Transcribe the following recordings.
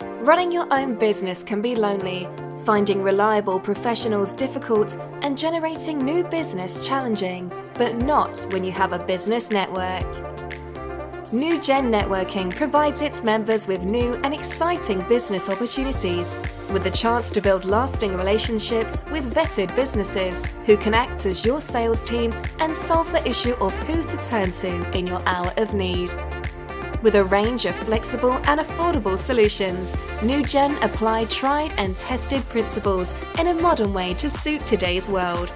Running your own business can be lonely, finding reliable professionals difficult, and generating new business challenging, but not when you have a business network. New Gen Networking provides its members with new and exciting business opportunities, with the chance to build lasting relationships with vetted businesses who can act as your sales team and solve the issue of who to turn to in your hour of need. With a range of flexible and affordable solutions, New Gen apply tried and tested principles in a modern way to suit today's world.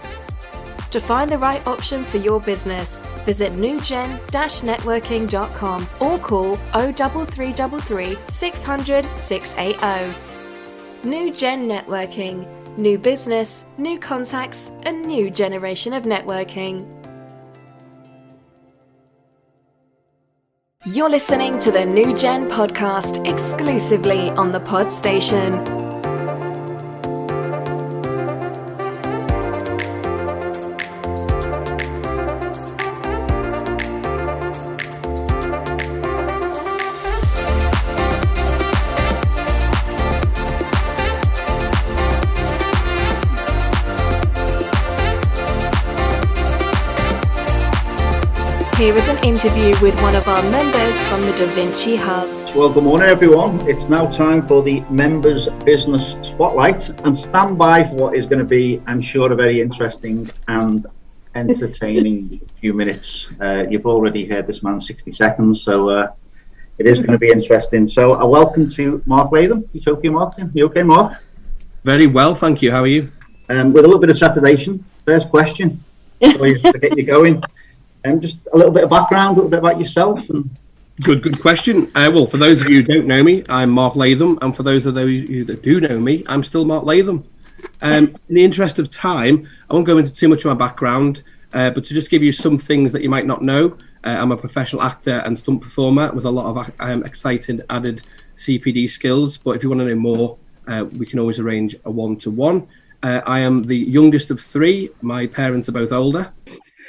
To find the right option for your business, visit newgen-networking.com or call 03333 600 680. New Gen Networking. New business, new contacts, a new generation of networking. You're listening to the New Gen podcast exclusively on the Pod Station. Here is an interview with one of our members from the Vinci Hub. Well, good morning, everyone. It's now time for the Members Business Spotlight, and stand by for what is going to be, I'm sure, a very interesting and entertaining few minutes. You've already heard this man 60 seconds, so it is going to be interesting. So a welcome to Mark Latham, Utopia Marketing. You okay, Mark? Very well, thank you. How are you? With a little bit of trepidation. First question, to get you going. Just a little bit of background, a little bit about yourself. Good question. Well, for those of you who don't know me, I'm Mark Latham, and for those of you that do know me, I'm still Mark Latham. In the interest of time, I won't go into too much of my background, but to just give you some things that you might not know, I'm a professional actor and stunt performer with a lot of exciting added CPD skills. But if you want to know more, we can always arrange a one-to-one. I am the youngest of three. My parents are both older.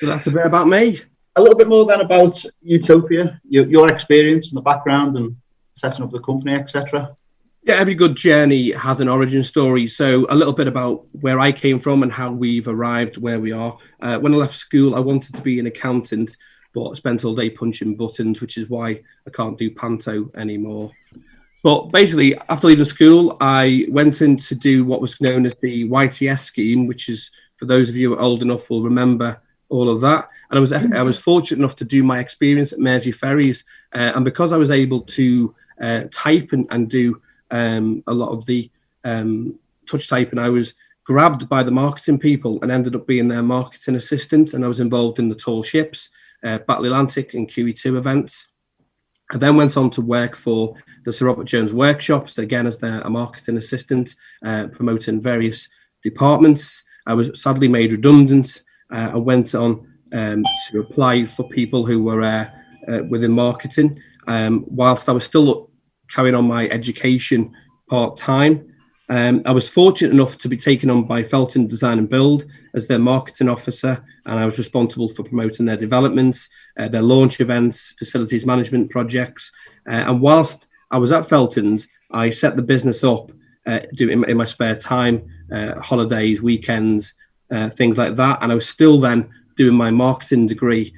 So that's a bit about me. A little bit more then about Utopia, your experience and the background and setting up the company, etc. Yeah, every good journey has an origin story. So a little bit about where I came from and how we've arrived where we are. When I left school, I wanted to be an accountant, but I spent all day punching buttons, which is why I can't do panto anymore. But basically, after leaving school, I went in to do what was known as the YTS scheme, which is, for those of you who are old enough, will remember all of that. And I was fortunate enough to do my experience at Mersey Ferries. And because I was able to type and do a lot of the touch typing, I was grabbed by the marketing people and ended up being their marketing assistant. And I was involved in the tall ships, Battle Atlantic and QE2 events. I then went on to work for the Sir Robert Jones workshops, again as their marketing assistant, promoting various departments. I was sadly made redundant. I went on to apply for people who were within marketing, whilst I was still carrying on my education part-time. I was fortunate enough to be taken on by Felton Design and Build as their marketing officer, and I was responsible for promoting their developments, their launch events, facilities management projects. And whilst I was at Felton's, I set the business up doing in my spare time, holidays, weekends, things like that. And I was still then doing my marketing degree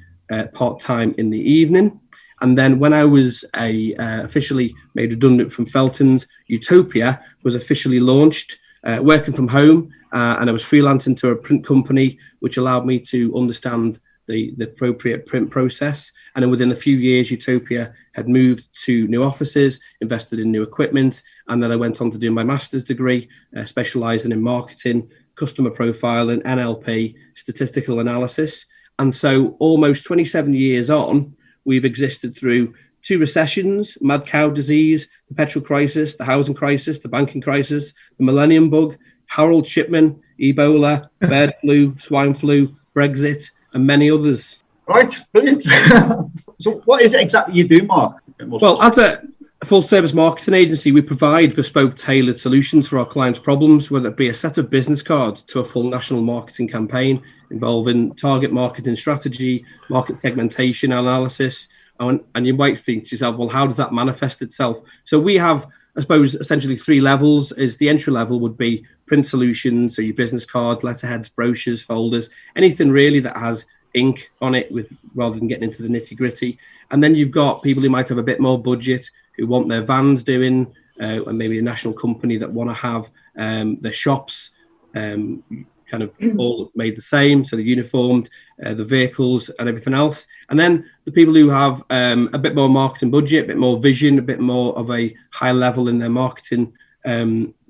part-time in the evening. And then when I was officially made redundant from Felton's, Utopia was officially launched, working from home. And I was freelancing to a print company, which allowed me to understand the appropriate print process. And then within a few years, Utopia had moved to new offices, invested in new equipment. And then I went on to do my master's degree, specializing in marketing, customer profiling, NLP, statistical analysis. And so almost 27 years on, we've existed through 2 recessions, mad cow disease, the petrol crisis, the housing crisis, the banking crisis, the millennium bug, Harold Shipman, Ebola, bird flu, swine flu, Brexit, and many others. Right, brilliant. So what is it exactly you do, Mark? Well, as a full-service marketing agency, we provide bespoke, tailored solutions for our clients' problems, whether it be a set of business cards to a full national marketing campaign involving target marketing strategy, market segmentation analysis. And you might think to yourself, well, how does that manifest itself? So we have I suppose essentially 3 levels. Is the entry level would be print solutions, so your business card, letterheads, brochures, folders, anything really that has ink on it, with rather than getting into the nitty gritty. And then you've got people who might have a bit more budget, who want their vans doing, and maybe a national company that want to have their shops kind of all made the same, so they're uniformed, the vehicles and everything else. And then the people who have a bit more marketing budget, a bit more vision, a bit more of a high level in their marketing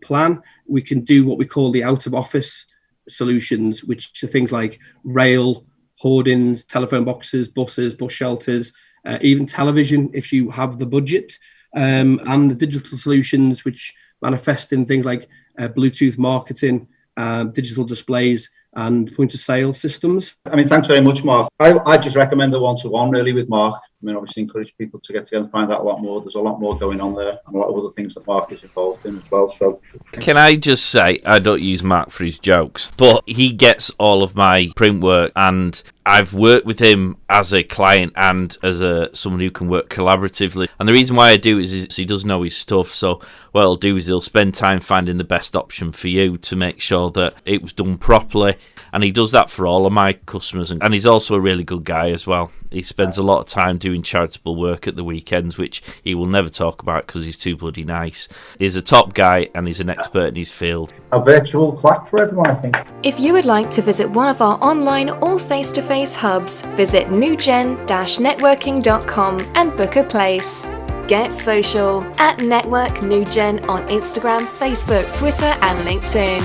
plan, we can do what we call the out of office solutions, which are things like rail, hoardings, telephone boxes, buses, bus shelters, even television if you have the budget, and the digital solutions, which manifest in things like Bluetooth marketing, digital displays and point of sale systems. I mean, thanks very much, Mark. I just recommend the one-to-one really with Mark. I mean, obviously encourage people to get together and find out a lot more. There's a lot more going on there and a lot of other things that Mark is involved in as well. So, can I just say, I don't use Mark for his jokes, but he gets all of my print work, and I've worked with him as a client and as someone who can work collaboratively. And the reason why I do is he does know his stuff. So what he'll do is he'll spend time finding the best option for you to make sure that it was done properly. And he does that for all of my customers. And he's also a really good guy as well. He spends a lot of time doing charitable work at the weekends, which he will never talk about because he's too bloody nice. He's a top guy and he's an expert in his field. A virtual clap for everyone, I think. If you would like to visit one of our online or face-to-face hubs, visit newgen-networking.com and book a place. Get social at Network NewGen on Instagram, Facebook, Twitter and LinkedIn.